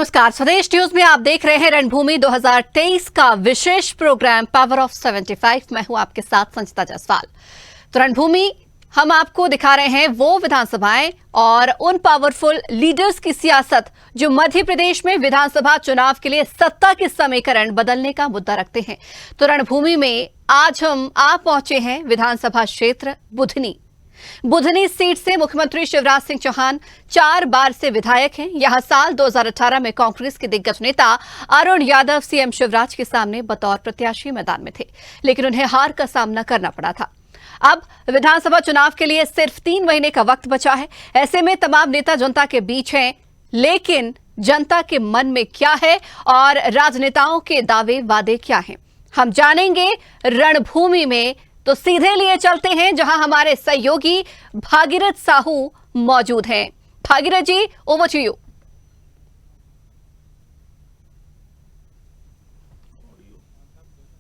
नमस्कार, स्वदेश न्यूज में आप देख रहे हैं रणभूमि 2023 का विशेष प्रोग्राम पावर ऑफ 75। मैं हूं आपके साथ संचिता जायसवाल। तो रणभूमि हम आपको दिखा रहे हैं वो विधानसभाएं और उन पावरफुल लीडर्स की सियासत जो मध्य प्रदेश में विधानसभा चुनाव के लिए सत्ता के समीकरण बदलने का मुद्दा रखते हैं। तो रणभूमि में आज हम आप पहुंचे हैं विधानसभा क्षेत्र बुधनी सीट से मुख्यमंत्री शिवराज सिंह चौहान 4 बार से विधायक हैं। यहां साल 2018 में कांग्रेस के दिग्गज नेता अरुण यादव सीएम शिवराज के सामने बतौर प्रत्याशी मैदान में थे, लेकिन उन्हें हार का सामना करना पड़ा था। अब विधानसभा चुनाव के लिए सिर्फ 3 महीने का वक्त बचा है। ऐसे में तमाम नेता जनता के बीच हैं, लेकिन जनता के मन में क्या है और राजनेताओं के दावे वादे क्या हैं, हम जानेंगे रणभूमि में। तो सीधे लिए चलते हैं जहां हमारे सहयोगी भागीरथ साहू मौजूद हैं। Bhagirath ji, over to you.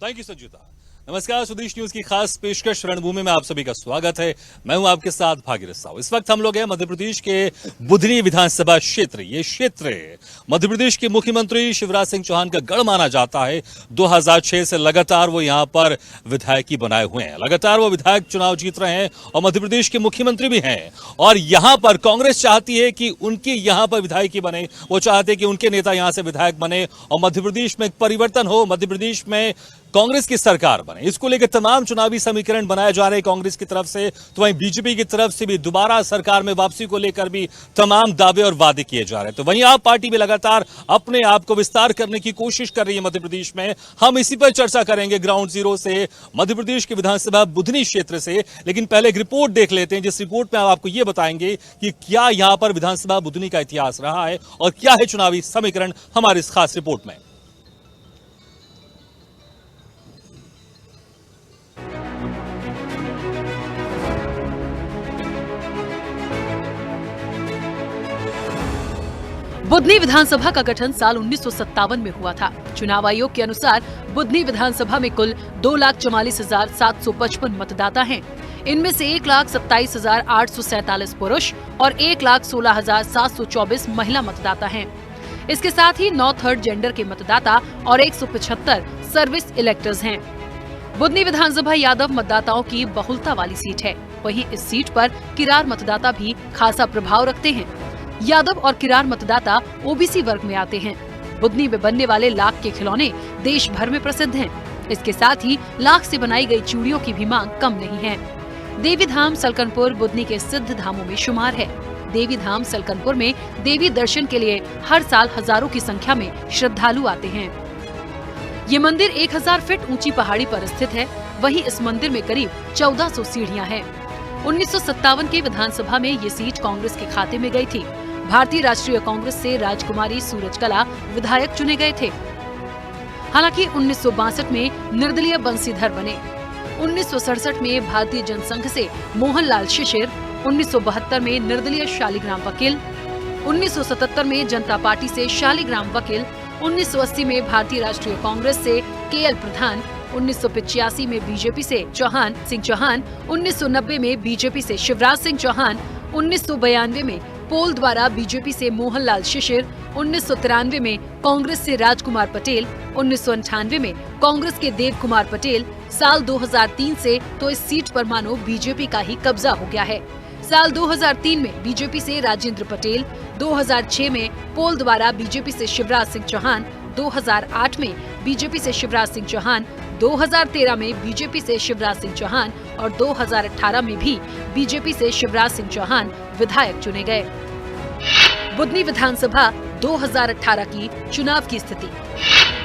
Thank you Sanjeeta. नमस्कार, स्वदेश न्यूज की खास पेशकश रणभूमि में आप सभी का स्वागत है। मैं हूं आपके साथ भागीरथ साहू। इस वक्त हम लोग हैं मध्य प्रदेश के बुधनी विधानसभा क्षेत्र। ये क्षेत्र मध्य प्रदेश के मुख्यमंत्री शिवराज सिंह चौहान का गढ़ माना जाता है। 2006 से लगातार वो यहां पर विधायकी बनाए हुए हैं, लगातार वो विधायक चुनाव जीत रहे हैं और मध्य प्रदेश के मुख्यमंत्री भी हैं। और यहां पर कांग्रेस चाहती है कि उनकी यहां पर विधायकी बने, वो चाहते हैं कि उनके नेता यहां से विधायक बने और मध्य प्रदेश में एक परिवर्तन हो, मध्य प्रदेश में कांग्रेस की सरकार बने। इसको लेकर तमाम चुनावी समीकरण बनाए जा रहे हैं कांग्रेस की तरफ से, तो वहीं बीजेपी की तरफ से भी दोबारा सरकार में वापसी को लेकर भी तमाम दावे और वादे किए जा रहे हैं। तो वहीं आप पार्टी भी लगातार अपने आप को विस्तार करने की कोशिश कर रही है मध्य प्रदेश में। हम इसी पर चर्चा करेंगे ग्राउंड जीरो से, मध्य प्रदेश के विधानसभा बुधनी क्षेत्र से। लेकिन पहले एक रिपोर्ट देख लेते हैं, जिस रिपोर्ट में हम आपको यह बताएंगे कि क्या यहां पर विधानसभा बुधनी का इतिहास रहा है और क्या है चुनावी समीकरण हमारी इस खास रिपोर्ट में। बुधनी विधानसभा का गठन साल 1957 में हुआ था। चुनाव आयोग के अनुसार बुधनी विधानसभा में कुल 2,44,755 मतदाता हैं। इनमें से 1,27,847 पुरुष और 1,16,724 महिला मतदाता हैं। इसके साथ ही 9 थर्ड जेंडर के मतदाता और 175 सर्विस इलेक्टर्स हैं। बुधनी विधानसभा यादव मतदाताओं की बहुलता वाली सीट है। वहीं इस सीट पर किरार मतदाता भी खासा प्रभाव रखते हैं। यादव और किरार मतदाता ओबीसी वर्ग में आते हैं। बुधनी में बनने वाले लाख के खिलौने देश भर में प्रसिद्ध हैं। इसके साथ ही लाख से बनाई गई चूड़ियों की भी मांग कम नहीं है। देवी धाम सलकनपुर बुधनी के सिद्ध धामों में शुमार है। देवी धाम सलकनपुर में देवी दर्शन के लिए हर साल हजारों की संख्या में श्रद्धालु आते हैं। ये मंदिर 1000 फीट ऊंची पहाड़ी पर स्थित है। वहीं इस मंदिर में करीब 1400 सीढ़ियां हैं। 1957 के विधानसभा में ये सीट कांग्रेस के खाते में गई थी। भारतीय राष्ट्रीय कांग्रेस से राजकुमारी सूरजकला विधायक चुने गए थे। हालांकि 1962 में निर्दलीय बंसीधर बने। 1967 में भारतीय जनसंघ से मोहनलाल शिशिर, 1972 में निर्दलीय शालिग्राम वकील, 1977 में जनता पार्टी से शालिग्राम वकील, 1980 में भारतीय राष्ट्रीय कांग्रेस से केएल प्रधान, 1985 में बीजेपी से चौहान सिंह चौहान, 1990 में बीजेपी से शिवराज सिंह चौहान, 1992 में पोल द्वारा बीजेपी से मोहनलाल शिशिर, 1993 में कांग्रेस से राजकुमार पटेल, 1998 में कांग्रेस के देव कुमार पटेल। साल 2003 से तो इस सीट पर मानो बीजेपी का ही कब्जा हो गया है। साल 2003 में बीजेपी से राजेंद्र पटेल, 2006 में पोल द्वारा बीजेपी से शिवराज सिंह चौहान, 2008 में बीजेपी से शिवराज सिंह चौहान, 2013 में बीजेपी से शिवराज सिंह चौहान और 2018 में भी बीजेपी से शिवराज सिंह चौहान विधायक चुने गए। बुधनी विधानसभा 2018 की चुनाव की स्थिति।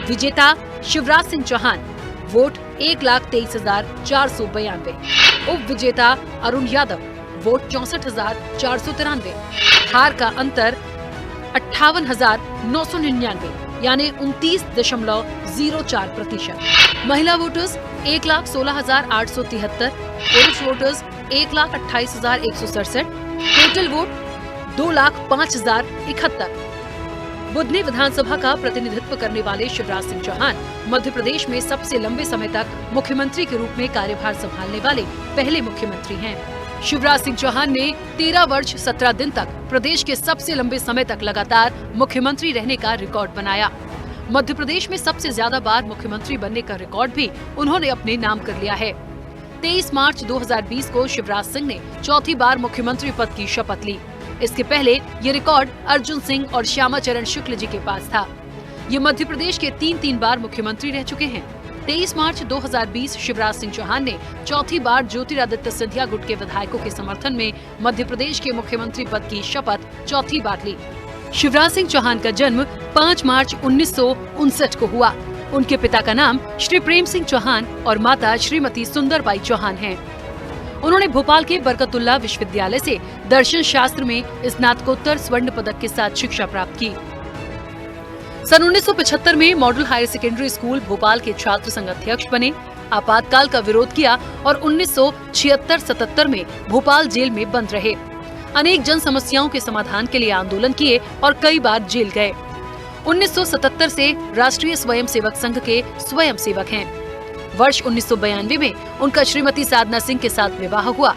विजेता शिवराज सिंह चौहान, वोट 1,23,492। उप विजेता अरुण यादव, वोट 64,493। हार का अंतर 58,999 यानी 29.04%। महिला वोटर्स 1,16,873, पुरुष वोटर्स 1,28,167, टोटल वोट 2,05,071। बुधनी विधानसभा का प्रतिनिधित्व करने वाले शिवराज सिंह चौहान मध्य प्रदेश में सबसे लंबे समय तक मुख्यमंत्री के रूप में कार्यभार संभालने वाले पहले मुख्यमंत्री हैं। शिवराज सिंह चौहान ने 13 वर्ष 17 दिन तक प्रदेश के सबसे लंबे समय तक लगातार मुख्यमंत्री रहने का रिकॉर्ड बनाया। मध्य प्रदेश में सबसे ज्यादा बार मुख्यमंत्री बनने का रिकॉर्ड भी उन्होंने अपने नाम कर लिया है। 23 मार्च 2020 को शिवराज सिंह ने चौथी बार मुख्यमंत्री पद की शपथ ली। इसके पहले ये रिकॉर्ड अर्जुन सिंह और श्यामा चरण शुक्ल जी के पास था। ये मध्य प्रदेश के 3 बार मुख्यमंत्री रह चुके हैं। 23 मार्च 2020 शिवराज सिंह चौहान ने चौथी बार ज्योतिरादित्य सिंधिया गुट के विधायकों के समर्थन में मध्य प्रदेश के मुख्यमंत्री पद की शपथ चौथी बार ली। शिवराज सिंह चौहान का जन्म 5 मार्च 1959 को हुआ। उनके पिता का नाम श्री प्रेम सिंह चौहान और माता श्रीमती सुंदरबाई चौहान हैं। उन्होंने भोपाल के बरकतुल्लाह विश्वविद्यालय से दर्शन शास्त्र में स्नातकोत्तर स्वर्ण पदक के साथ शिक्षा प्राप्त की। सन 1975 में model higher secondary school Bhopal के छात्र संघ अध्यक्ष बने। आपातकाल का विरोध किया और 1976-77 में भोपाल जेल में बंद रहे। अनेक जन समस्याओं के समाधान के लिए आंदोलन किए और कई बार जेल गए। 1977 से राष्ट्रीय स्वयंसेवक संघ के स्वयं सेवक हैं। वर्ष 1992 में उनका श्रीमती साधना सिंह के साथ विवाह हुआ।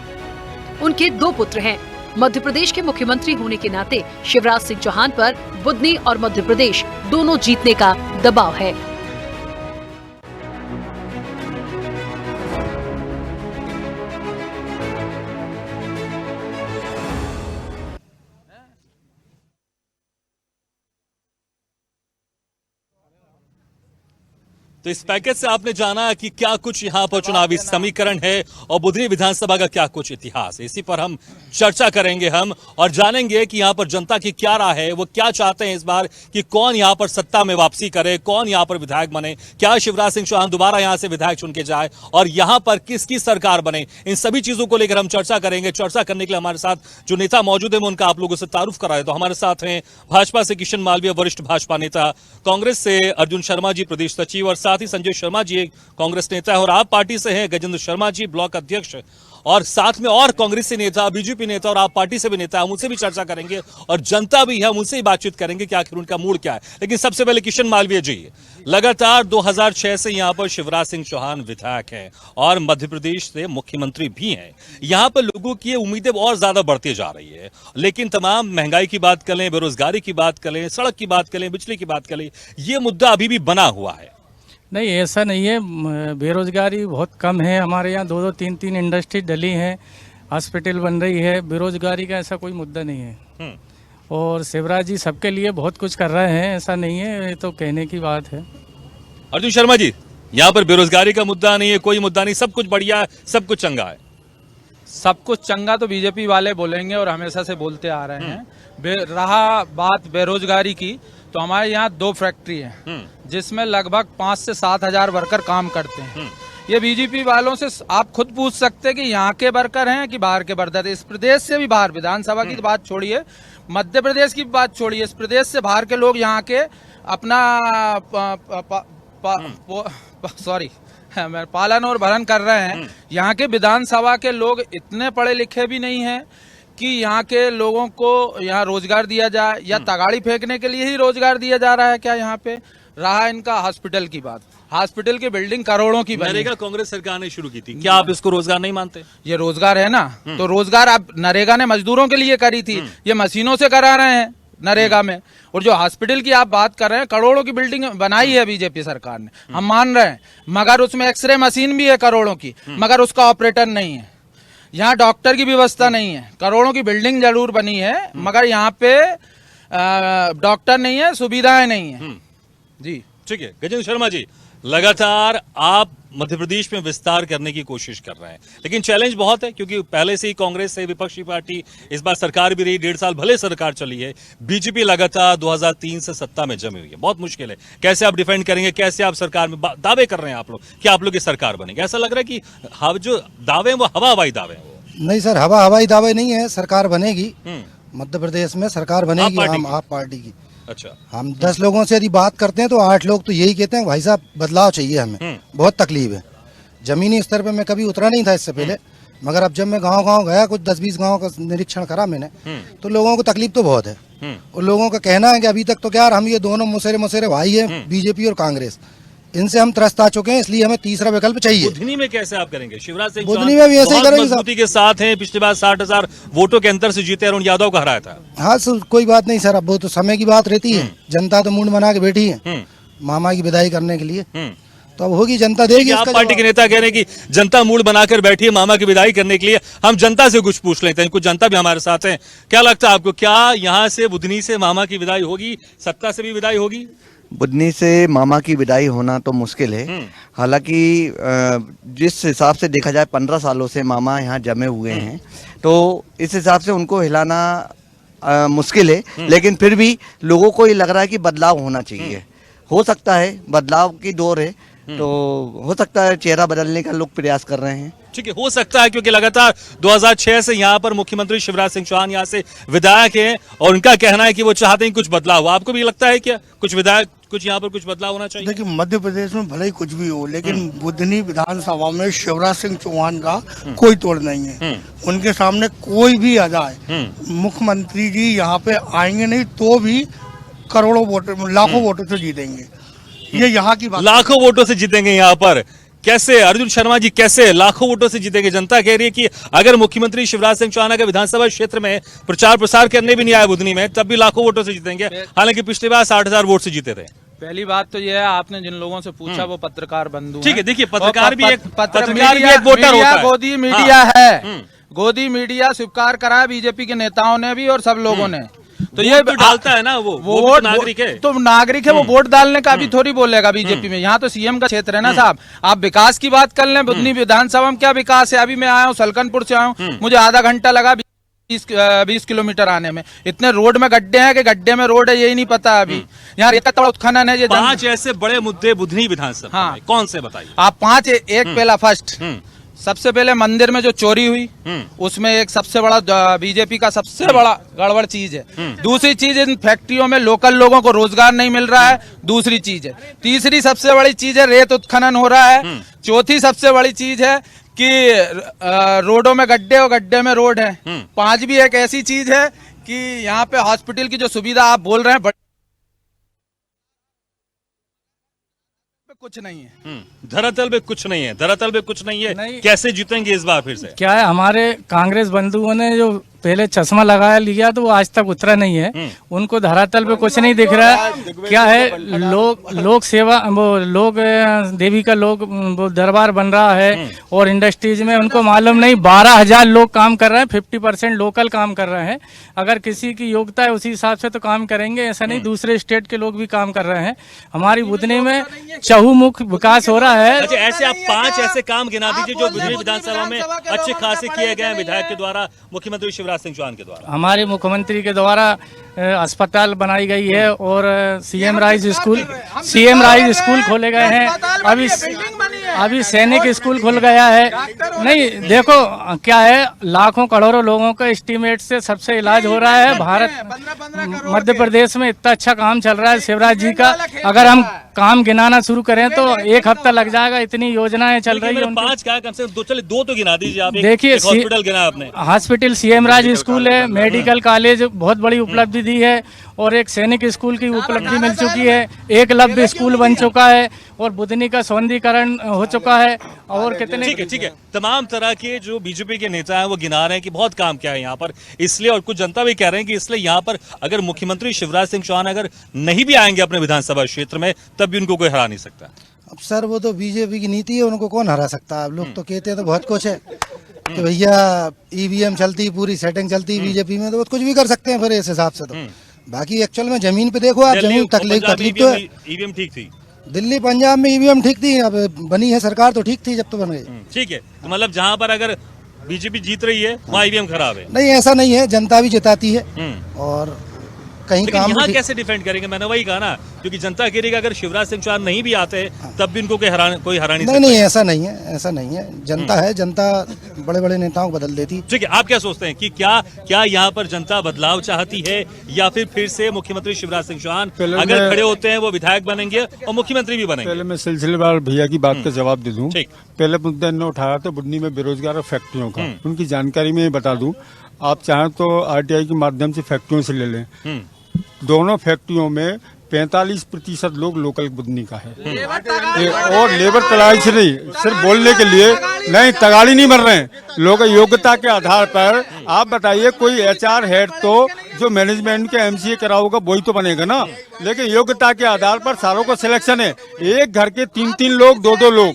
उनके 2 पुत्र हैं। मध्य प्रदेश के मुख्यमंत्री होने के नाते शिवराज सिंह चौहान पर बुधनी और मध्य प्रदेश दोनों जीतने का दबाव है। तो इस पैकेज से आपने जाना कि क्या कुछ यहाँ पर चुनावी समीकरण है और बुधनी विधानसभा का क्या कुछ इतिहास है। इसी पर हम चर्चा करेंगे हम और जानेंगे कि यहाँ पर जनता की क्या राय है, वो क्या चाहते हैं इस बार कि कौन यहाँ पर सत्ता में वापसी करे, कौन यहाँ पर विधायक बने, क्या शिवराज सिंह चौहान दोबारा यहाँ से विधायक चुन के जाए और यहाँ पर किसकी सरकार बने। इन सभी चीजों को लेकर हम चर्चा करेंगे। चर्चा करने के लिए हमारे साथ जो नेता मौजूद है, मैं उनका आप लोगों से तारुफ कराए। तो हमारे साथ हैं भाजपा से किशन मालवीय, वरिष्ठ भाजपा नेता, कांग्रेस से अर्जुन शर्मा जी, प्रदेश सचिव, और साथ ही संजय शर्मा जी कांग्रेस नेता है, और आप पार्टी से हैं गजेंद्र शर्मा जी, ब्लॉक अध्यक्ष, और साथ में और कांग्रेसी नेता, बीजेपी नेता और आप पार्टी से भी नेता, हम उनसे भी चर्चा करेंगे और जनता भी है, हम उनसे ही बातचीत करेंगे कि आखिर उनका मूड क्या है। लेकिन सबसे पहले किशन मालवीय जी, लगातार 2006 से यहां पर शिवराज सिंह चौहान विधायक हैं और मध्य प्रदेश से मुख्यमंत्री भी हैं। यहां पर लोगों की उम्मीदें और ज्यादा बढ़ती जा रही है, लेकिन तमाम महंगाई की बात करें, बेरोजगारी की बात करें, सड़क की बात करें, बिजली की बात करें, ये मुद्दा अभी भी बना हुआ है। नहीं, ऐसा नहीं है। बेरोजगारी बहुत कम है हमारे यहाँ। 2-2, 3-3 इंडस्ट्री डली हैं, हॉस्पिटल बन रही है। बेरोजगारी का ऐसा कोई मुद्दा नहीं है। और शिवराज जी सबके लिए बहुत कुछ कर रहे हैं, ऐसा नहीं है, ये तो कहने की बात है। अर्जुन शर्मा जी, यहाँ पर बेरोजगारी का मुद्दा नहीं है, कोई मुद्दा नहीं, सब कुछ बढ़िया है, सब कुछ चंगा है। सब कुछ चंगा तो बीजेपी वाले बोलेंगे और हमेशा से बोलते आ रहे हैं। रहा बात बेरोजगारी की, तो हमारे यहाँ 2 फैक्ट्री है जिसमें लगभग 5 से 7 हजार वर्कर काम करते हैं। ये बीजेपी वालों से आप खुद पूछ सकते हैं कि यहाँ के वर्कर हैं कि बाहर के वर्कर। इस प्रदेश से भी बाहर, विधानसभा की बात छोड़िए, मध्य प्रदेश की बात छोड़िए, इस प्रदेश से बाहर के लोग यहाँ के अपना पालन और भरण कर रहे हैं। यहाँ के विधानसभा के लोग इतने पढ़े लिखे भी नहीं हैं कि यहाँ के लोगों को यहाँ रोजगार दिया जाए, या तगाड़ी फेंकने के लिए ही रोजगार दिया जा रहा है क्या यहाँ पे। रहा इनका हॉस्पिटल की बात, हॉस्पिटल की बिल्डिंग करोड़ों की बनी। नरेगा कांग्रेस सरकार ने शुरू की थी, क्या आप इसको रोजगार नहीं मानते? ये रोजगार है ना, तो रोजगार आप नरेगा ने मजदूरों के लिए करी थी, ये मशीनों से करा रहे हैं नरेगा में। और जो हॉस्पिटल की आप बात कर रहे हैं, करोड़ों की बिल्डिंग बनाई है बीजेपी सरकार ने, हम मान रहे हैं, मगर उसमें एक्सरे मशीन भी है करोड़ों की, मगर उसका ऑपरेटर नहीं है। यहाँ डॉक्टर की व्यवस्था नहीं है। करोड़ों की बिल्डिंग जरूर बनी है, मगर यहाँ पे डॉक्टर नहीं है, सुविधाएं नहीं है। जी ठीक है। गजेंद्र शर्मा जी, लगातार आप मध्य प्रदेश में विस्तार करने की कोशिश कर रहे हैं, लेकिन चैलेंज बहुत है, क्योंकि पहले से ही कांग्रेस से विपक्षी पार्टी, इस बार सरकार भी रही, 1.5 साल भले सरकार चली है, बीजेपी लगातार 2003 से सत्ता में जमी हुई है, बहुत मुश्किल है। कैसे आप डिफेंड करेंगे, कैसे आप सरकार में दावे कर रहे हैं आप लोग कि आप लोग की सरकार बनेगी? ऐसा लग रहा है कि जो दावे हैं वो हवा हवाई दावे हैं। वो नहीं सर, हवा हवाई दावे नहीं है, सरकार बनेगी मध्य प्रदेश में, सरकार बनेगी आप पार्टी की। अच्छा, हम 10 लोगों से यदि बात करते हैं तो 8 लोग तो यही कहते हैं भाई साहब बदलाव चाहिए हमें, बहुत तकलीफ है। जमीनी स्तर पे मैं कभी उतरा नहीं था इससे पहले, मगर अब जब मैं गांव-गांव गया, कुछ 10-20 गांव का निरीक्षण करा मैंने, तो लोगों को तकलीफ तो बहुत है। और लोगों का कहना है कि अभी तक तो क्या, हम ये दोनों मुसेरे भाई हैं, बीजेपी और कांग्रेस, इनसे हम त्रस्त आ चुके हैं, इसलिए हमें तीसरा विकल्प चाहिए। बुधनी में कैसे आप करेंगे? शिवराज सिंह बुधनी में भी ऐसे ही बहुत करेंगे मजबूती के साथ हैं, पिछली बार 60,000 वोटों के अंतर से जीते, अरुण यादव का हराया था। हाँ सर, कोई बात नहीं सर, अब वो तो समय की बात रहती है। जनता तो मूड बना के बैठी है मामा की विदाई करने के लिए, तो अब होगी, जनता देगी। आप पार्टी के नेता कह रहे हैं कि जनता मूड बनाकर बैठी है मामा की विदाई करने के लिए। हम जनता से कुछ पूछ लेते हैं, कुछ जनता भी हमारे साथ है। क्या लगता है आपको, क्या यहाँ से बुधनी से मामा की विदाई होगी, सत्ता से भी विदाई होगी? बुधनी से मामा की विदाई होना तो मुश्किल है। हालांकि जिस हिसाब से देखा जाए 15 सालों से मामा यहाँ जमे हुए हैं, तो इस हिसाब से उनको हिलाना मुश्किल है। लेकिन फिर भी लोगों को ये लग रहा है कि बदलाव होना चाहिए। हो सकता है, बदलाव की दौर है, तो हो सकता है चेहरा बदलने का लोग प्रयास कर रहे हैं। ठीक है, हो सकता है, क्योंकि लगातार 2006 से यहाँ पर मुख्यमंत्री शिवराज सिंह चौहान यहाँ से विधायक हैं और उनका कहना है कि वो चाहते हैं कुछ बदलाव। आपको भी लगता है क्या कुछ विधायक, कुछ यहाँ पर कुछ बदलाव होना चाहिए? देखिए, मध्य प्रदेश में भले ही कुछ भी हो, लेकिन बुधनी विधानसभा में शिवराज सिंह चौहान का कोई तोड़ नहीं है। उनके सामने कोई भी आ जाए, मुख्यमंत्री जी यहाँ पे आएंगे नहीं तो भी करोड़ों वोटों, लाखों वोटों से जीतेंगे। ये यहाँ की बात, लाखों वोटों से जीतेंगे यहाँ पर। कैसे अर्जुन शर्मा जी, कैसे लाखों वोटों से जीतेंगे? जनता कह रही है कि अगर मुख्यमंत्री शिवराज सिंह चौहान अगर विधानसभा क्षेत्र में प्रचार प्रसार करने भी नहीं आए बुधनी में, तब भी लाखों वोटों से जीतेंगे। हालांकि पिछली बार 60,000 वोट से जीते थे। पहली बात तो यह है, आपने जिन लोगों से पूछा वो पत्रकार बंधु ठीक है, देखिए, पत्रकार भी एक मीडिया, वोटर होता है। गोदी मीडिया है, गोदी मीडिया स्वीकार करा बीजेपी के नेताओं ने भी और सब लोगों ने। तो ये तो डालता है ना, वो वोट नागरिक है, तो नागरिक है, वो वोट डालने का भी थोड़ी बोलेगा बीजेपी में। यहाँ तो सीएम का क्षेत्र है ना साहब। आप विकास की बात कर लें, बुधनी विधानसभा में क्या विकास है? अभी मैं आया हूँ सलकनपुर से, आया हूँ, मुझे आधा घंटा लगा 20 किलोमीटर आने में। इतने रोड में गड्ढे हैं कि गड्ढे में रोड है यही नहीं पता। अभी यहाँ रेता का उत्खनन है। 5 ऐसे बड़े मुद्दे बुधनी विधानसभा में, कौन से बताइए आप? 5 एक पहला फर्स्ट, सबसे पहले मंदिर में जो चोरी हुई, उसमें एक सबसे बड़ा बीजेपी का सबसे बड़ा गड़बड़ चीज है। दूसरी चीज, इन फैक्ट्रियों में लोकल लोगों को रोजगार नहीं मिल रहा है, दूसरी चीज है। तीसरी सबसे बड़ी चीज है रेत उत्खनन हो रहा है। चौथी सबसे बड़ी चीज है कि रोडों में गड्ढे और गड्ढे में रोड है। 5वीं एक ऐसी चीज है कि यहाँ पे हॉस्पिटल की जो सुविधा आप बोल रहे हैं कुछ नहीं है, धरातल पे कुछ नहीं है, धरातल पे कुछ नहीं है। कैसे जीतेंगे इस बार फिर से? क्या है, हमारे कांग्रेस बंधुओं ने जो पहले चश्मा लगाया लिया तो वो आज तक उतरा नहीं है। उनको धरातल पे कुछ नहीं दिख रहा है। क्या है, लोक सेवा, वो लोग देवी का लोग वो दरबार बन रहा है और इंडस्ट्रीज में उनको मालूम नहीं 12,000 लोग काम कर रहे हैं, 50% लोकल काम कर रहे हैं। अगर किसी की योग्यता है उसी हिसाब से तो काम करेंगे, ऐसा नहीं दूसरे स्टेट के लोग भी काम कर रहे हैं। हमारी बुधनी में चहुमुख विकास हो रहा है। अच्छा, ऐसे आप 5 ऐसे काम गिना दीजिए जो बुधनी विधानसभा में अच्छे खासे किए गए हैं विधायक के द्वारा, मुख्यमंत्री शिवराज सिंह चौहान के द्वारा। हमारे मुख्यमंत्री के द्वारा अस्पताल बनाई गई है और सीएम राइज स्कूल खोले गए हैं। अभी सैनिक स्कूल खुल गया है। नहीं देखो क्या है, लाखों करोड़ों लोगों का एस्टीमेट से सबसे इलाज हो रहा है। भारत मध्य प्रदेश में इतना अच्छा काम चल रहा है शिवराज जी का। अगर हम काम गिनाना शुरू करें तो 1 हफ्ता लग जाएगा, इतनी योजनाएं चल रही है। 5 क्या, कम से कम 2 तो गिना दीजिए आप। देखिए, हॉस्पिटल गिना आपने, हॉस्पिटल सीएम राज स्कूल है, मेडिकल कॉलेज बहुत बड़ी उपलब्धि दी है और एक सैनिक स्कूल की उपलब्धि मिल चुकी है। एकलव्य स्कूल बन चुका है और बुधनी का सौंदर्यीकरण हो चुका है। और कितने ठीक है, तमाम तरह के जो बीजेपी के नेता हैं वो गिना रहे हैं कि बहुत काम किया है यहाँ पर, इसलिए, और कुछ जनता भी कह रहे हैं कि इसलिए यहाँ पर अगर मुख्यमंत्री शिवराज सिंह चौहान अगर नहीं भी आएंगे अपने विधानसभा क्षेत्र में, तब भी उनको कोई हरा नहीं सकता। अब सर वो तो बीजेपी की नीति है, उनको कौन हरा सकता है। आप लोग तो कहते हैं तो बहुत कुछ है कि भैया ईवीएम चलती, पूरी सेटिंग चलती बीजेपी में, तो कुछ भी कर सकते हैं फिर इस हिसाब से। तो बाकी एक्चुअल में जमीन पे देखो आप, जमीन तकलीफ तो है। ईवीएम ठीक थी, दिल्ली पंजाब में ईवीएम ठीक थी, अब बनी है सरकार तो ठीक थी जब तो बन गई। ठीक है, तो मतलब जहाँ पर अगर बीजेपी जीत रही है वहाँ ईवीएम खराब है? नहीं, ऐसा नहीं है, जनता भी जिताती है और कहीं काम यहाँ कैसे डिफेंड करेंगे? मैंने वही कहा ना, क्योंकि जनता कह रही है अगर शिवराज सिंह चौहान नहीं भी आते तब भी इनको कोई हरा नहीं सकता। नहीं, ऐसा नहीं है, ऐसा नहीं है। जनता है, जनता बड़े बड़े नेताओं को बदल देती। ठीक है, आप क्या सोचते हैं कि क्या यहाँ पर जनता बदलाव चाहती है या फिर से मुख्यमंत्री शिवराज सिंह चौहान अगर खड़े होते हैं वो विधायक बनेंगे और मुख्यमंत्री भी बनेंगे? पहले मैं सिलसिलेवार भैया की बात का जवाब दे दूं। पहले मुद्दा इन्होंने उठाया था बुधनी में बेरोजगार और फैक्ट्रियों का, उनकी जानकारी में बता दूं। आप चाहें तो आरटीआई के माध्यम से फैक्ट्रियों से ले लें। दोनों फैक्ट्रियों में 45% लोग लोकल बुधनी का है। और लेबर तलाश नहीं, सिर्फ बोलने के लिए नहीं, तगाड़ी नहीं मर रहे हैं लोग। योग्यता के आधार पर आप बताइए, कोई HR हेड तो जो मैनेजमेंट के MCA करा होगा वही तो बनेगा ना, लेकिन योग्यता के आधार पर सारों को सिलेक्शन है। एक घर के 3-3 लोग, 2-2 लोग,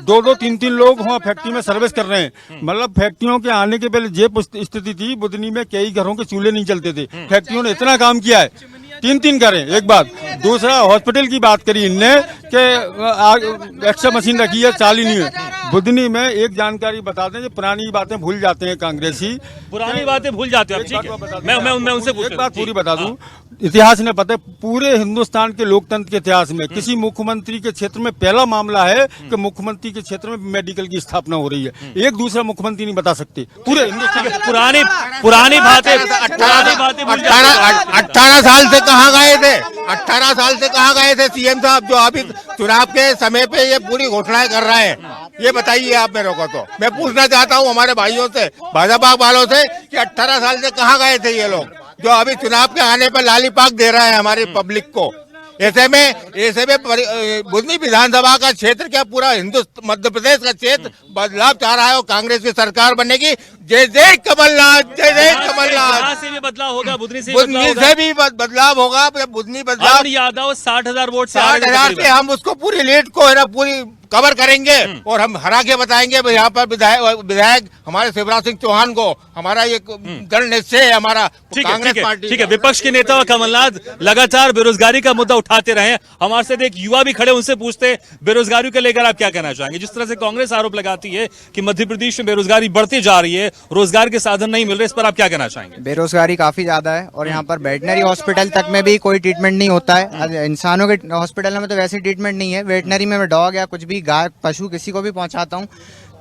2-2 3-3 लोग वहाँ फैक्ट्री में सर्विस कर रहे हैं। मतलब फैक्ट्रियों के आने के पहले ये स्थिति थी, बुधनी में कई घरों के चूल्हे नहीं चलते थे। फैक्ट्रियों ने इतना काम किया है, 3-3 करें। एक बात, दूसरा हॉस्पिटल की बात करी इनने कि एक्स्ट्रा मशीन रखी है, चाली नहीं है। बुधनी में एक जानकारी बता दें, पुरानी बातें भूल जाते हैं कांग्रेसी, पुरानी बातें भूल जाते हैं। ठीक है, मैं उनसे एक बात पूरी बता दूं, इतिहास ने पता है, पूरे हिंदुस्तान के लोकतंत्र के इतिहास में किसी मुख्यमंत्री के क्षेत्र में पहला मामला है कि मुख्यमंत्री के क्षेत्र में मेडिकल की स्थापना हो रही है। एक दूसरा मुख्यमंत्री नहीं बता सकते पूरे हिंदुस्तान के। पुरानी बातें 18 साल से कहाँ गए थे? 18 साल से कहाँ गए थे CM साहब, जो अभी चुनाव के समय पे ये पूरी घोषणाएं कर रहे हैं? ये बताइए आप मेरे को। तो मैं पूछना चाहता हूँ हमारे भाइयों से, भाजपा वालों से, कि 18 साल से कहाँ गए थे ये लोग, जो अभी चुनाव के आने पर लालीपाक दे रहे हैं हमारी पब्लिक को। ऐसे में बुधनी विधानसभा का क्षेत्र, क्या पूरा मध्य प्रदेश का क्षेत्र बदलाव चाह रहा है और कांग्रेस की सरकार बनेगी। जय जय कमलनाथ, जय जय कमलनाथ। यहाँ से भी बदलाव होगा, बुधनी से भी बदलाव होगा। बुधनी बदलाव यादव 60,000 वोट से 60,000 से हम उसको पूरी लीड को है ना पूरी कवर करेंगे और हम हरा के बताएंगे। यहाँ पर विधायक हमारे शिवराज सिंह चौहान को हमारा ये दृढ़ निश्चय है हमारा कांग्रेस पार्टी। ठीक है, विपक्ष के नेता कमलनाथ लगातार बेरोजगारी का मुद्दा उठाते रहे। हमारे साथ एक युवा भी खड़े, उनसे पूछते बेरोजगारी को लेकर आप क्या कहना चाहेंगे। जिस तरह से कांग्रेस आरोप लगाती है कि मध्य प्रदेश में बेरोजगारी बढ़ती जा रही है, रोजगार के साधन नहीं मिल रहे, इस पर आप क्या कहना चाहेंगे। बेरोजगारी काफी ज्यादा है और यहाँ पर वेटनरी हॉस्पिटल तक में भी कोई ट्रीटमेंट नहीं होता है। इंसानों के हॉस्पिटल में तो वैसे ट्रीटमेंट नहीं है, वेटनरी में मैं डॉग या कुछ भी गाय पशु किसी को भी पहुंचाता हूं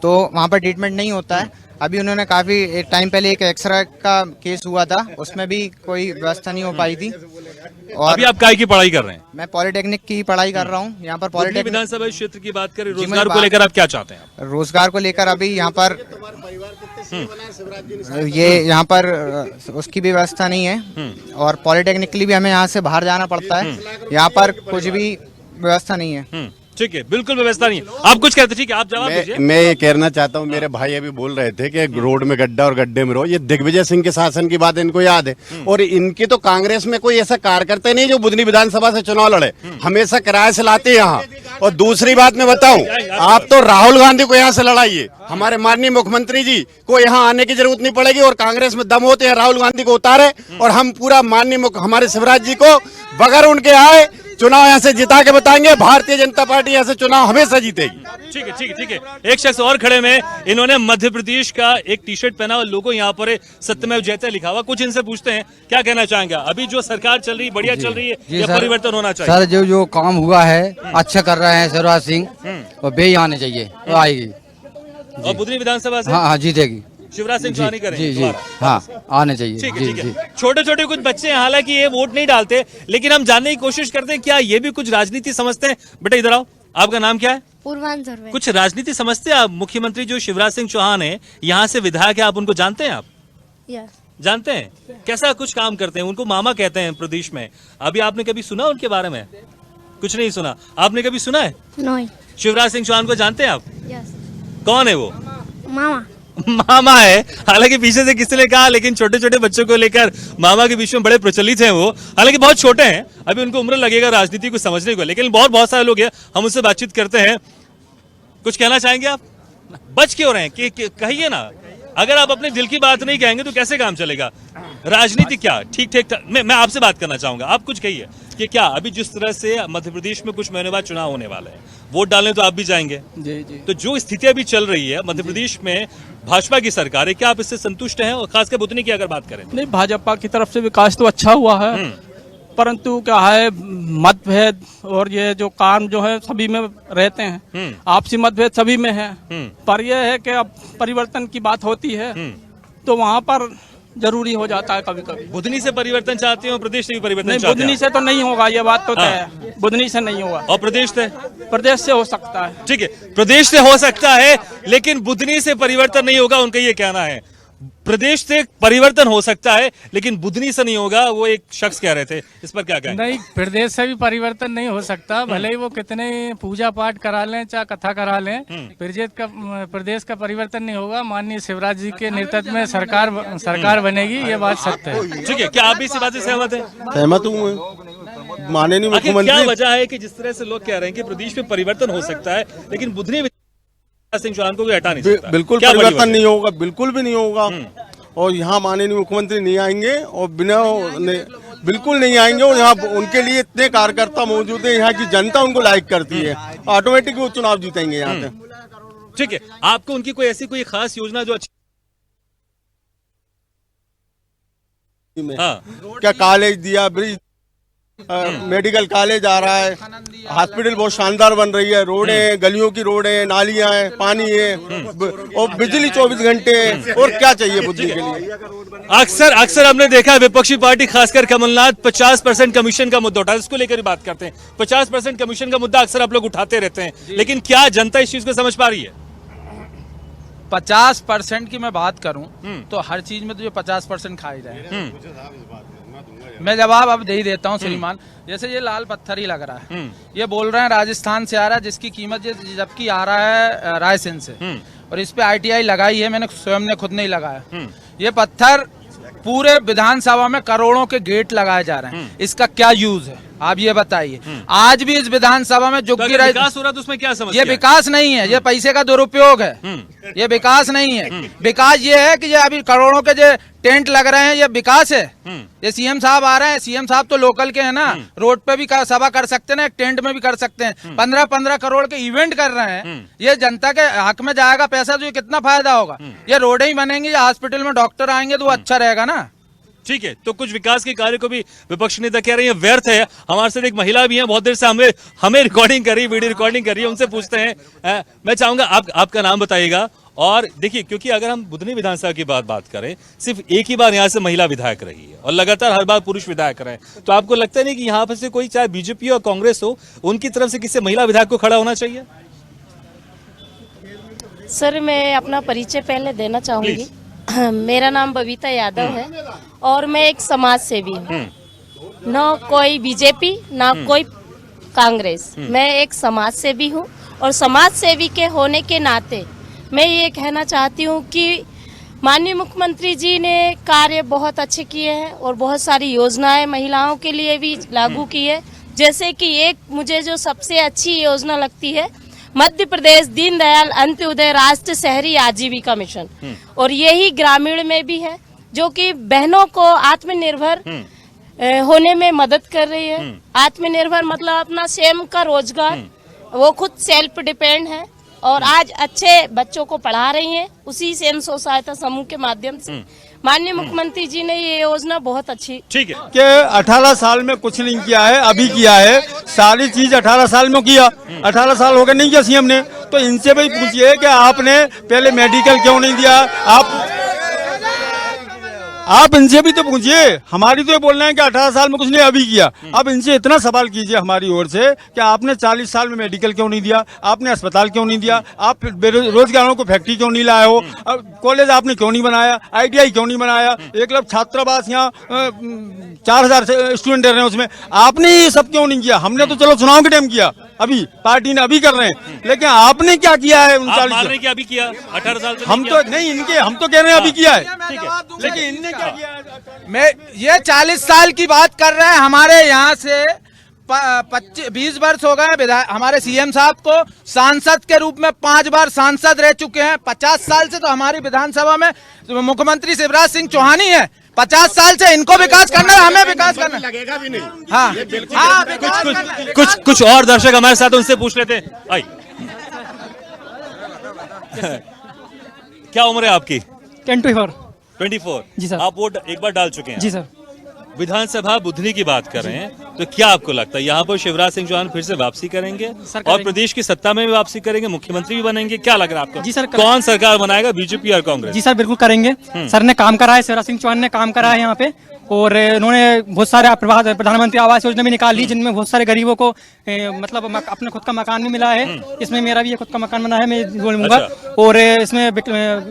तो वहां पर ट्रीटमेंट नहीं होता है। अभी उन्होंने काफी एक टाइम पहले एक एक्सरे का केस हुआ था, उसमें भी कोई व्यवस्था नहीं हो पाई थी। और अभी आप काय की पढ़ाई कर रहे हैं? मैं पॉलिटेक्निक की पढ़ाई कर रहा हूँ यहाँ पर। पॉलिटेक्निक विधानसभा क्षेत्र की बात करें, रोजगार को लेकर आप क्या चाहते हैं? रोजगार को लेकर अभी यहाँ पर ये यहाँ पर उसकी भी व्यवस्था नहीं है और पॉलिटेक्निकली भी हमें यहाँ से बाहर जाना पड़ता है। यहाँ पर कुछ भी व्यवस्था नहीं है। ठीक है, बिल्कुल व्यवस्था नहीं है। आप कुछ कहते, ठीक है, आप जवाब दीजिए। मैं ये कहना चाहता हूँ, मेरे भाई अभी बोल रहे थे कि रोड में गड्ढा और गड्ढे में रहो। ये दिग्विजय सिंह के शासन की बात इनको याद है और इनकी तो कांग्रेस में कोई ऐसा कार्यकर्ता नहीं जो बुधनी विधानसभा से चुनाव लड़े, हमेशा किराए से लाते हैं यहाँ। और दूसरी बात मैं बताऊं, आप तो राहुल गांधी को यहाँ से लड़ाइए, हमारे माननीय मुख्यमंत्री जी को यहाँ आने की जरूरत नहीं पड़ेगी और कांग्रेस में दम होते हैं राहुल गांधी को उतारे और हम पूरा माननीय हमारे शिवराज जी को बगैर उनके आए चुनाव यहाँ से जिता के बताएंगे। भारतीय जनता पार्टी यहाँ से चुनाव हमेशा जीतेगी। ठीक है, ठीक है, ठीक है। एक शख्स और खड़े में, इन्होंने मध्य प्रदेश का एक टी-शर्ट पहना और लोगों यहाँ पर सत्यमेव जयते लिखा हुआ। कुछ इनसे पूछते हैं, क्या कहना चाहेंगे। अभी जो सरकार चल रही बढ़िया चल रही है या परिवर्तन होना चाहिए? सर जो काम हुआ है अच्छा कर रहे हैं शिवराज सिंह, और बे आने चाहिए तो आएगी। और बुधनी विधानसभा से हाँ जीतेगी शिवराज सिंह चौहान करेंगे। जी हाँ आने चाहिए। ठीक है, ठीक है। छोटे छोटे कुछ बच्चे हैं, हालांकि ये वोट नहीं डालते, लेकिन हम जानने की कोशिश करते हैं क्या ये भी कुछ राजनीति समझते हैं। बेटा इधर आओ, आपका नाम क्या है? पूर्वांचल। कुछ राजनीति समझते हैं आप? मुख्यमंत्री जो शिवराज सिंह चौहान है यहाँ से विधायक है, आप उनको जानते हैं? आप जानते हैं कैसा कुछ काम करते हैं? उनको मामा कहते हैं प्रदेश में। अभी आपने कभी सुना उनके बारे में? कुछ नहीं सुना। आपने कभी सुना है? नहीं। शिवराज सिंह चौहान को जानते हैं आप? कौन है वो? मामा। मामा है, हालांकि पीछे से किसी ने कहा, लेकिन छोटे छोटे बच्चों को लेकर मामा के बीच में बड़े प्रचलित हैं वो। हालांकि बहुत छोटे हैं, अभी उनको उम्र लगेगा राजनीति को समझने को, लेकिन बहुत सारे लोग हैं, हम उनसे बातचीत करते हैं। कुछ कहना चाहेंगे आप? बच क्यों रहे हैं? कहिए ना। अगर आप अपने दिल की बात नहीं कहेंगे तो कैसे काम चलेगा? राजनीति क्या ठीक ठीक मैं आपसे बात करना चाहूंगा, आप कुछ कहिए कि क्या अभी जिस तरह से मध्य प्रदेश में कुछ महीने बाद चुनाव होने वाले हैं, वोट डालने तो आप भी जाएंगे। जी जी। तो जो स्थिति अभी चल रही है मध्य प्रदेश में, भाजपा की सरकार है, क्या आप इससे संतुष्ट हैं? और खासकर बुधनी की अगर बात करें। नहीं, भाजपा की तरफ से विकास तो अच्छा हुआ है, परंतु क्या है मतभेद और ये जो काम जो है सभी में रहते हैं, आपसी मतभेद सभी में है। पर यह है कि अब परिवर्तन की बात होती है तो वहाँ पर जरूरी हो जाता है कभी कभी। बुधनी से परिवर्तन चाहते हो, प्रदेश से भी परिवर्तन नहीं? चाहते हैं? बुधनी से तो नहीं होगा, ये बात तो तय है। बुधनी से नहीं होगा। और प्रदेश से? प्रदेश से हो सकता है। ठीक है, प्रदेश से हो सकता है, लेकिन बुधनी से परिवर्तन नहीं होगा, उनका ये कहना है। प्रदेश से परिवर्तन हो सकता है लेकिन बुधनी से नहीं होगा, वो एक शख्स कह रहे थे, इस पर क्या कहेंगे? नहीं, प्रदेश से भी परिवर्तन नहीं हो सकता, भले ही वो कितने पूजा पाठ करा लें चाहे कथा करा लें, प्रदेश का परिवर्तन नहीं होगा। माननीय शिवराज जी के नेतृत्व में सरकार बनेगी, ये बात सत्य है। ठीक है, क्या आप भी इसी बात से सहमत हैं? सहमत हूँ। माननीय आखिर क्या मुख्यमंत्री वजह है कि जिस तरह से लोग कह रहे हैं कि प्रदेश में परिवर्तन हो सकता है लेकिन बुधनी सिंह चौहान को भी हटा नहीं सकता? बिल्कुल क्या बड़ी परिवर्तन वजह? नहीं होगा, बिल्कुल भी नहीं होगा। और यहाँ माननीय मुख्यमंत्री नहीं आएंगे और बिल्कुल नहीं आएंगे। और यहाँ उनके लिए इतने कार्यकर्ता मौजूद है, यहाँ की जनता उनको लाइक करती है, ऑटोमेटिक वो चुनाव जीतेंगे यहाँ से। ठीक है, आपको उनकी कोई ऐसी कोई खास योजना जो अच्छी? हाँ। क्या कॉलेज दिया, ब्रिज, मेडिकल कॉलेज आ रहा है, हॉस्पिटल बहुत शानदार बन रही है, रोडें, गलियों की रोडें, नालियां हैं, पानी है और बिजली 24 घंटे है। और क्या चाहिए बुद्धि के लिए? अक्सर हमने देखा है विपक्षी पार्टी खासकर कमलनाथ 50% कमीशन का मुद्दा उठाते, इसको लेकर ही बात करते हैं। 50% कमीशन का मुद्दा अक्सर आप लोग उठाते रहते हैं, लेकिन क्या जनता इस चीज को समझ पा रही है? 50% की मैं बात करूं तो हर चीज में तो जो 50% खाई जाए, मैं जवाब अब दे ही देता हूं श्रीमान। जैसे ये लाल पत्थर ही लग रहा है, ये बोल रहे हैं राजस्थान से आ रहा है, जिसकी कीमत जबकि आ रहा है रायसेन से, और इस पे ITI लगाई है, मैंने स्वयं ने खुद नहीं लगाया। ये पत्थर पूरे विधानसभा में करोड़ों के गेट लगाए जा रहे हैं, इसका क्या यूज है आप ये बताइए। आज भी इस विधानसभा में तो विकास हो रहा है तो उसमें क्या समस्या? ये विकास नहीं है, ये पैसे का दुरुपयोग है, ये विकास नहीं है। विकास ये है कि ये अभी करोड़ों के जो टेंट लग रहे हैं, ये विकास है। ये CM साहब आ रहे हैं, CM साहब तो लोकल के हैं ना, रोड पे भी सभा कर सकते हैं ना, एक टेंट में भी कर सकते हैं। 15-15 करोड़ के इवेंट कर रहे हैं, ये जनता के हक में जाएगा पैसा, तो ये कितना फायदा होगा। ये रोडें ही बनेंगी या हॉस्पिटल में डॉक्टर आएंगे तो वो अच्छा रहेगा ना। ठीक है, तो कुछ विकास के कार्य को भी विपक्ष नेता कह रहे हैं व्यर्थ है। हमारे साथ एक महिला भी है, बहुत देर से हमें रिकॉर्डिंग कर रही है, वीडियो रिकॉर्डिंग कर रही है, उनसे पूछते हैं। मैं चाहूंगा आपका नाम बताइएगा। और देखिए, क्योंकि अगर हम बुधनी विधानसभा की बात करें, सिर्फ एक ही बार यहाँ से महिला विधायक रही है और लगातार हर बार पुरुष विधायक रहे, तो आपको लगता नहीं कि यहाँ पर से कोई, चाहे बीजेपी और कांग्रेस हो, उनकी तरफ से किसी महिला विधायक को खड़ा होना चाहिए? सर, मैं अपना परिचय पहले देना चाहूंगी। मेरा नाम बबीता यादव है और मैं एक समाज सेवी हूँ। न कोई बीजेपी ना कोई कांग्रेस, मैं एक समाज सेवी हूँ। और समाज सेवी के होने के नाते मैं ये कहना चाहती हूँ कि माननीय मुख्यमंत्री जी ने कार्य बहुत अच्छे किए हैं और बहुत सारी योजनाएं महिलाओं के लिए भी लागू की है। जैसे कि एक मुझे जो सबसे अच्छी योजना लगती है, मध्य प्रदेश दीनदयाल अंत्योदय राष्ट्रीय शहरी आजीविका मिशन, और यही ग्रामीण में भी है, जो कि बहनों को आत्मनिर्भर होने में मदद कर रही है। आत्मनिर्भर मतलब अपना स्वयं का रोजगार, वो खुद सेल्फ डिपेंड है और आज अच्छे बच्चों को पढ़ा रही हैं उसी स्वयं स्व सहायता समूह के माध्यम से। माननीय मुख्यमंत्री जी ने ये योजना बहुत अच्छी, ठीक है, कि 18 साल में कुछ नहीं किया है, अभी किया है सारी चीज 18 साल में किया। 18 साल हो गए नहीं किया CM ने, तो इनसे भी पूछिए कि आपने पहले मेडिकल क्यों नहीं दिया। आप इनसे भी तो पूछिए, हमारी तो ये बोल रहे हैं कि 18 साल में कुछ नहीं अभी किया। अब इनसे इतना सवाल कीजिए हमारी ओर से कि आपने 40 साल में मेडिकल क्यों नहीं दिया, आपने अस्पताल क्यों नहीं दिया, आप बेरोजगारों को फैक्ट्री क्यों नहीं लाए हो, कॉलेज आपने क्यों नहीं बनाया, ITI क्यों नहीं बनाया, एकलव्य छात्रावास यहाँ 4000 स्टूडेंट रह रहे हैं उसमें आपने ये सब क्यों नहीं किया। हमने तो चलो चुनाव के टाइम किया, अभी पार्टी ने अभी कर रहे हैं, लेकिन आपने क्या किया है उन 40 क्या अभी किया 18 साल हम तो नहीं, इनके हम तो कह रहे हैं अभी किया है, लेकिन इनने क्या किया है? मैं ये 40 साल की बात कर रहे हैं। हमारे यहाँ से 20 वर्ष हो गए हमारे CM साहब को सांसद के रूप में 5 बार सांसद रह चुके हैं। 50 साल से तो हमारी विधानसभा में मुख्यमंत्री शिवराज सिंह चौहान ही है। 50 साल से इनको विकास करना है, हमें विकास करना लगेगा भी नहीं। हाँ, कुछ और दर्शक हमारे साथ, उनसे पूछ लेते हैं। आई क्या उम्र है आपकी? 24 24। जी सर। आप वोट एक बार डाल चुके हैं? जी सर। विधानसभा बुधनी की बात कर रहे हैं तो क्या आपको लगता है यहाँ पर शिवराज सिंह चौहान फिर से वापसी करेंगे और प्रदेश की सत्ता में भी वापसी करेंगे, मुख्यमंत्री भी बनेंगे? क्या लग रहा है आपको? जी सर, कौन सरकार बनाएगा, बीजेपी और कांग्रेस? जी सर बिल्कुल करेंगे। सर ने काम करा है, शिवराज सिंह चौहान ने काम करा है यहाँ पे, और उन्होंने बहुत सारे प्रधानमंत्री आवास योजना भी निकाल ली जिनमें बहुत सारे गरीबों को मतलब अपने खुद का मकान भी मिला है। इसमें मेरा भी खुद का मकान बना है, मैं बोलूंगा। और इसमें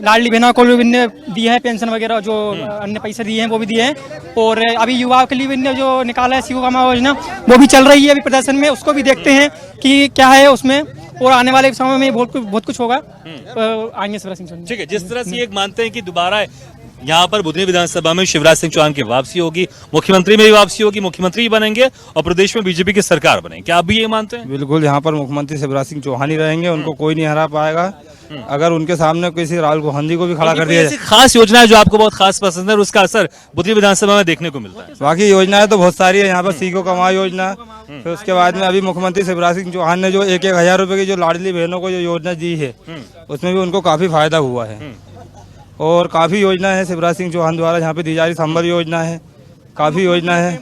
लाडली बहना को भी दिए हैं, पेंशन वगैरह जो अन्य पैसे दिए हैं वो भी दिए हैं। और अभी युवाओं के लिए भी जो निकाला है शिवकामा योजना वो भी चल रही है अभी प्रदर्शन में, उसको भी देखते हैं कि क्या है उसमें, और आने वाले समय में बहुत कुछ होगा। आएंगे शिवराज सिंह चौहान। ठीक है, जिस तरह से एक मानते हैं कि दोबारा यहाँ पर बुधनी विधानसभा में शिवराज सिंह चौहान की वापसी होगी, मुख्यमंत्री में भी वापसी होगी, मुख्यमंत्री भी बनेंगे और प्रदेश में बीजेपी की सरकार बनेगी, क्या आप भी ये मानते हैं? बिल्कुल, यहाँ पर मुख्यमंत्री शिवराज सिंह चौहान ही रहेंगे, उनको कोई नहीं हरा पाएगा। अगर उनके सामने किसी राहुल गांधी को भी खड़ा कर दिया जाए। खास योजना है जो आपको बहुत खास पसंद है और उसका असर बुधनी विधानसभा में देखने को मिलता है? बाकी योजनाएं तो बहुत सारी है यहाँ पर, सीखो कमा योजना, फिर उसके बाद में अभी मुख्यमंत्री शिवराज सिंह चौहान ने जो 1,000 रुपए की जो लाडली बहनों को जो योजना दी है उसमें भी उनको काफी फायदा हुआ है। और काफी योजना है शिवराज सिंह चौहान द्वारा यहाँ पे दी जा रही, संबल योजना है, काफी योजना है।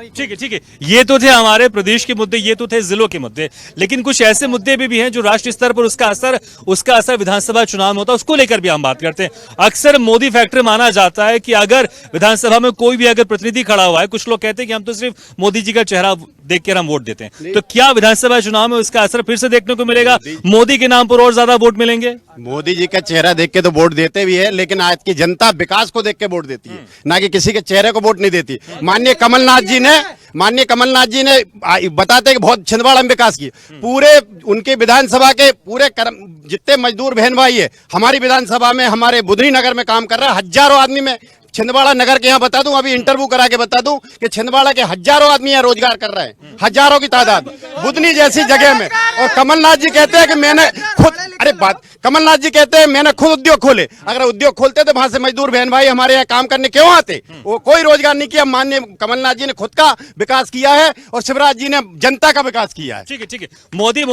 ठीक है, ठीक है, ये तो थे हमारे प्रदेश के मुद्दे, ये तो थे जिलों के मुद्दे, लेकिन कुछ ऐसे मुद्दे भी हैं जो राष्ट्रीय स्तर पर उसका असर विधानसभा चुनाव में होता है, उसको लेकर भी हम बात करते हैं। अक्सर मोदी फैक्टर माना जाता है कि अगर विधानसभा में कोई भी अगर प्रतिनिधि खड़ा हुआ है, कुछ लोग कहते हैं कि हम तो सिर्फ मोदी जी का चेहरा देखकर हम वोट देते हैं, तो क्या विधानसभा चुनाव में उसका असर फिर से देखने को मिलेगा? मोदी के नाम पर और ज्यादा वोट मिलेंगे? मोदी जी का चेहरा देख के तो वोट देते भी है, लेकिन आज की जनता विकास को देख के वोट देती है, ना कि किसी के चेहरे को वोट नहीं देती। माननीय कमलनाथ जी ने बताते हैं कि बहुत छिंदवाड़ा में विकास की, पूरे उनके विधानसभा के पूरे जितने मजदूर बहन भाई है हमारी विधानसभा में, हमारे बुधनी नगर में काम कर रहा है, हजारों आदमी में। छिंदवाड़ा नगर के यहाँ बता दूं, अभी इंटरव्यू करा के बता दूं कि छिंदवाड़ा के हजारों आदमी यहाँ रोजगार कर रहे हैं, हजारों की तादाद बुधनी जैसी जगह में। और कमलनाथ जी कहते हैं कि मैंने खुद, कमलनाथ जी कहते हैं मैंने खुद उद्योग खोले। अगर उद्योग खोलते तो वहां से मजदूर बहन भाई हमारे यहाँ काम करने क्यों आते? वो कोई रोजगार नहीं किया। माननीय कमलनाथ जी ने खुद का विकास किया है और शिवराज जी ने जनता का विकास किया है। ठीक है, ठीक है। नरेंद्र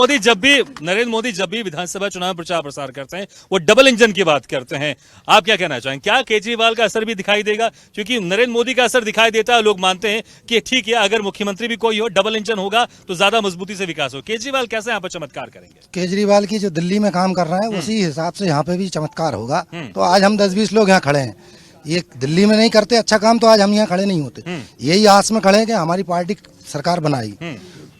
मोदी जब भी विधानसभा चुनाव प्रचार प्रसार करते हैं वो डबल इंजन की बात करते हैं। आप क्या कहना चाहेंगे, क्या केजरीवाल का असर भी दिखाई देगा? क्योंकि नरेंद्र मोदी का असर दिखाई देता है, लोग मानते हैं कि ठीक है अगर मुख्यमंत्री भी कोई हो, डबल इंजन होगा तो ज्यादा मजबूती से विकास हो। केजरीवाल कैसे यहाँ पर चमत्कार करेंगे? केजरीवाल की जो दिल्ली में काम कर रहा है उसी हिसाब से यहाँ पे भी चमत्कार होगा। तो आज हम 10-20 लोग यहाँ खड़े हैं, ये दिल्ली में नहीं करते अच्छा काम तो आज हम यहाँ खड़े नहीं होते। यही आस में खड़े हैं कि हमारी पार्टी सरकार बनाई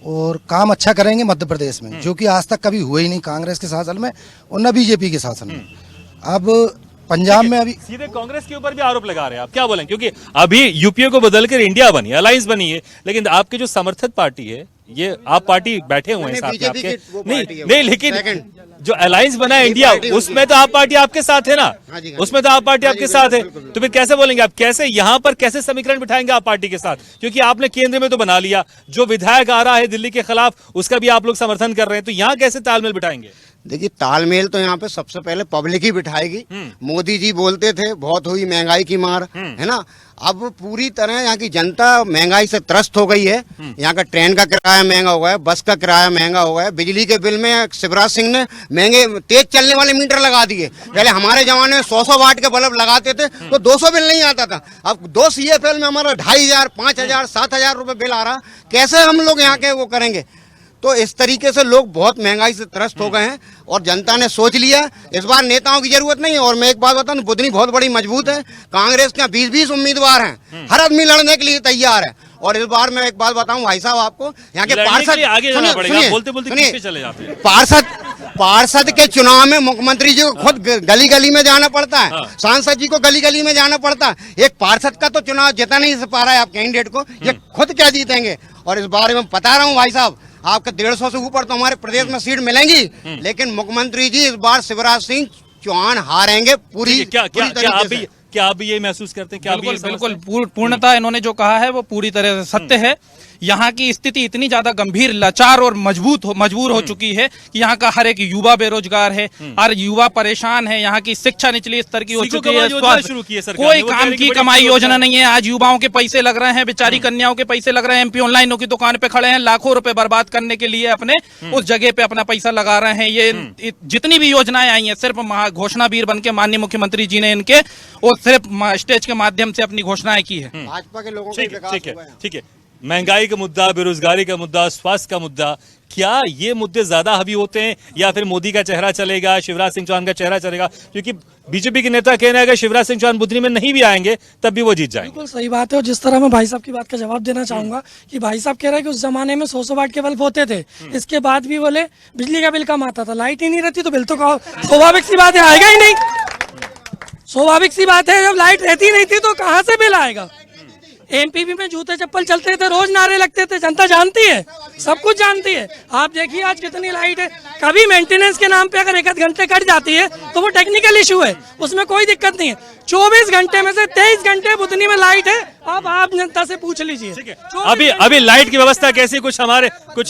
और काम अच्छा करेंगे मध्य प्रदेश में, जो कि आज तक कभी हुआ ही नहीं कांग्रेस के शासन में और न बीजेपी के शासन में। अब पंजाब में अभी सीधे कांग्रेस के ऊपर भी आरोप लगा रहे हैं, आप क्या बोलेंगे? क्योंकि अभी यूपीए को बदलकर इंडिया बनी, अलायंस बनी है, लेकिन आपके जो समर्थित पार्टी है, ये आप पार्टी बैठे हुए हैं साथ में आपके, नहीं, लेकिन जो अलायंस बना है इंडिया, उसमें तो आप पार्टी आपके साथ है ना, उसमें तो आप पार्टी आपके साथ है, तो फिर कैसे बोलेंगे आप? कैसे यहाँ पर कैसे समीकरण बिठाएंगे आप पार्टी के साथ? क्योंकि आपने केंद्र में तो बना लिया, जो विधायक आ रहा है दिल्ली के खिलाफ उसका भी आप लोग समर्थन कर रहे हैं, तो यहाँ कैसे तालमेल बिठाएंगे? देखिए, तालमेल तो यहाँ पे सबसे पहले पब्लिक ही बिठाएगी। मोदी जी बोलते थे बहुत हुई महंगाई की मार, है ना। अब पूरी तरह यहाँ की जनता महंगाई से त्रस्त हो गई है। यहाँ का ट्रेन का किराया महंगा हो गया है, बस का किराया महंगा हो गया है, बिजली के बिल में शिवराज सिंह ने महंगे तेज चलने वाले मीटर लगा दिए। पहले हमारे जमाने में 100 वाट के बल्ब लगाते थे तो 200 बिल नहीं आता था, अब 2 CFL में हमारा 2500, 5000, 7000 रुपए बिल आ रहा। कैसे हम लोग यहाँ के वो करेंगे? तो इस तरीके से लोग बहुत महंगाई से त्रस्त हो गए हैं और जनता ने सोच लिया इस बार नेताओं की जरूरत नहीं है। और मैं एक बात बताऊं, बुधनी बहुत बड़ी मजबूत है, कांग्रेस के 20-20 उम्मीदवार हैं, हर आदमी लड़ने के लिए तैयार है। और इस बार मैं एक बात बताऊं भाई साहब आपको, यहाँ के पार्षद के चुनाव में मुख्यमंत्री जी को खुद गली गली में जाना पड़ता है, सांसद जी को गली गली में जाना पड़ता है। एक पार्षद का तो चुनाव जिता नहीं पा रहा है आप कैंडिडेट को, ये खुद क्या जीतेंगे? और इस बारे में बता रहा हूँ भाई साहब, आपके 150 से ऊपर तो हमारे प्रदेश में सीट मिलेंगी, लेकिन मुख्यमंत्री जी इस बार शिवराज सिंह चौहान हारेंगे पूरी तरीके से। क्या आप भी ये महसूस करते हैं? क्या बिल्कुल पूर्णतः इन्होंने जो कहा है वो पूरी तरह से सत्य है। यहाँ की स्थिति इतनी ज्यादा गंभीर, लाचार और मजबूर हो चुकी है कि यहाँ का हर एक युवा बेरोजगार है, हर युवा परेशान है। यहाँ की शिक्षा निचली स्तर की हो चुकी है, कोई काम की कमाई योजना नहीं है। आज युवाओं के पैसे लग रहे हैं, बेचारी कन्याओं के पैसे लग रहे हैं, एमपी ऑनलाइनों की दुकान पे खड़े हैं, लाखों रुपए बर्बाद करने के लिए अपने उस जगह पे अपना पैसा लगा रहे हैं। ये जितनी भी योजनाएं आई हैं सिर्फ घोषणा वीर बन के माननीय मुख्यमंत्री जी ने इनके और सिर्फ स्टेज के माध्यम से अपनी घोषणाएं की है। भाजपा के लोगों ठीक है। महंगाई का मुद्दा, बेरोजगारी का मुद्दा, स्वास्थ्य का मुद्दा, क्या ये मुद्दे ज्यादा हावी होते हैं या फिर मोदी का चेहरा चलेगा, शिवराज सिंह चौहान का चेहरा चलेगा? क्योंकि बीजेपी के नेता कह रहे हैं अगर शिवराज सिंह चौहान बुधनी में नहीं भी आएंगे तब भी वो जीत जाएंगे। बिल्कुल सही बात है। और जिस तरह मैं भाई साहब की बात का जवाब देना चाहूंगा कि भाई साहब कह रहे हैं कि उस जमाने में 100 वाट के बल्ब होते थे, इसके बाद भी बोले बिजली का बिल कम आता था, लाइट ही नहीं रहती तो बिल तो स्वाभाविक सी बात है आएगा ही नहीं। स्वाभाविक सी बात है, जब लाइट रहती नहीं थी तो कहाँ से बिल आएगा? एमपीपी में जूते चप्पल चलते थे, रोज नारे लगते थे, जनता जानती है, सब कुछ जानती है। आप देखिए आज कितनी लाइट है। कभी मेंटेनेंस के नाम पे अगर 1 घंटे कट जाती है तो वो टेक्निकल इशू है, उसमें कोई दिक्कत नहीं है। 24 घंटे में से 23 घंटे बुधनी में लाइट है। अब आप जनता से पूछ लीजिए। अभी लाइट की व्यवस्था कैसी, कुछ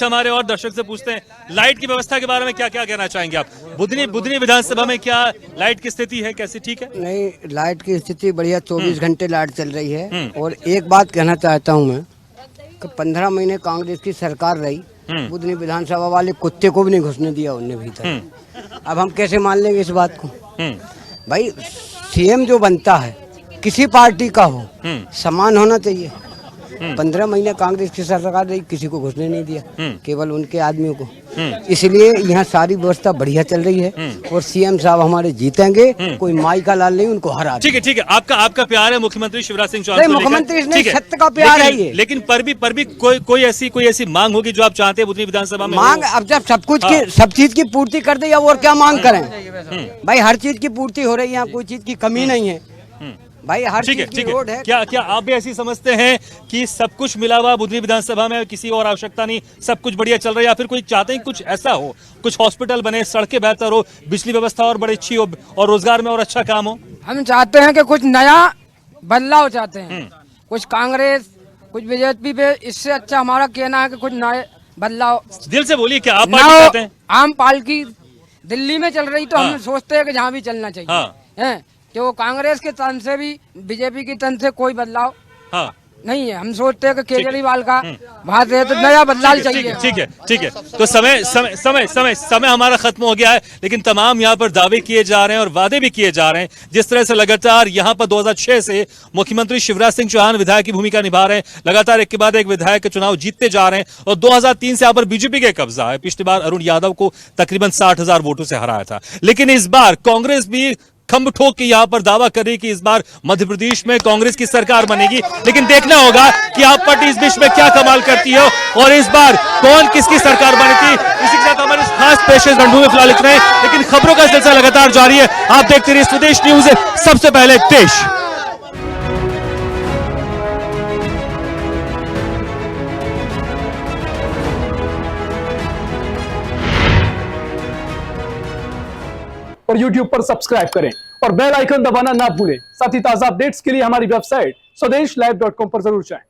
हमारे और दर्शक से पूछते हैं। लाइट की व्यवस्था के बारे में क्या क्या कहना चाहेंगे आप? बुधनी विधानसभा में क्या लाइट की स्थिति है, कैसी ठीक है? नहीं, लाइट की स्थिति बढ़िया, 24 घंटे लाइट चल रही है। और एक बात कहना चाहता हूँ मैं कि 15 महीने कांग्रेस की सरकार रही, बुधनी विधानसभा वाले कुत्ते को भी नहीं घुसने दिया उनने भीतर। अब हम कैसे मान लेंगे इस बात को? भाई सीएम जो बनता है किसी पार्टी का हो, समान होना चाहिए। 15 महीने कांग्रेस की सरकार रही, किसी को घुसने नहीं दिया, केवल उनके आदमियों को। इसलिए यहाँ सारी व्यवस्था बढ़िया चल रही है और सीएम साहब हमारे जीतेंगे, कोई माई का लाल नहीं, उनको हरा। ठीक है। आपका प्यार है मुख्यमंत्री शिवराज सिंह चौहान? मुख्यमंत्री सत्य का प्यार है ये। लेकिन पर भी कोई ऐसी मांग होगी जो आप चाहते हैं बुधनी विधानसभा में? मांग अब जब सब चीज की पूर्ति कर दी, अब और क्या मांग करें? भाई हर चीज की पूर्ति हो रही है, यहाँ कोई चीज की कमी नहीं है भाई, हर चीज की रोड है। क्या आप भी ऐसी समझते हैं कि सब कुछ मिला हुआ बुधनी विधानसभा में, किसी और आवश्यकता नहीं, सब कुछ बढ़िया चल रहा है? या फिर कोई चाहते हैं कुछ ऐसा हो, कुछ हॉस्पिटल बने, सड़कें बेहतर हो, बिजली व्यवस्था और बड़ी अच्छी हो और रोजगार में और अच्छा काम हो? हम चाहते हैं कि कुछ नया बदलाव चाहते हैं, कुछ कांग्रेस कुछ बीजेपी पे, इससे अच्छा हमारा कहना है कि कुछ नए बदलाव। दिल से बोलिए, क्या आप पार्टी चाहते हैं? आम पार्टी दिल्ली में चल रही तो हम सोचते हैं कि जहाँ भी चलना चाहिए कि वो कांग्रेस के तन से भी बीजेपी की तन से कोई बदलाव नहीं है। हम सोचते हैं कि केजरीवाल का बात है तो नया बदलाव चाहिए। ठीक है। तो समय हमारा खत्म हो गया है, लेकिन तमाम यहाँ पर दावे किए जा रहे हैं और वादे भी किए जा रहे हैं। जिस तरह से लगातार यहाँ पर 2006 से मुख्यमंत्री शिवराज सिंह चौहान विधायक की भूमिका निभा रहे हैं, लगातार एक के बाद एक विधायक के चुनाव जीतते जा रहे हैं और 2003 से यहाँ पर बीजेपी का कब्जा है। पिछली बार अरुण यादव को तकरीबन 60,000 वोटों से हराया था, लेकिन इस बार कांग्रेस भी खंभ ठोक के यहाँ पर दावा कर रही कि इस बार मध्य प्रदेश में कांग्रेस की सरकार बनेगी। लेकिन देखना होगा कि आप पार्टी इस बीच में क्या कमाल करती है और इस बार कौन किसकी सरकार बनेगी। इसी के साथ हमारे खास पेशेज रणभूमि में फिलहाल इतना है, लेकिन खबरों का सिलसिला लगातार जारी है। आप देखते रहिए स्वदेश न्यूज, सबसे पहले देश। और YouTube पर सब्सक्राइब करें और बेल आइकन दबाना ना भूलें। साथ ही ताजा अपडेट्स के लिए हमारी वेबसाइट स्वदेशलाइव.com पर जरूर जाएं।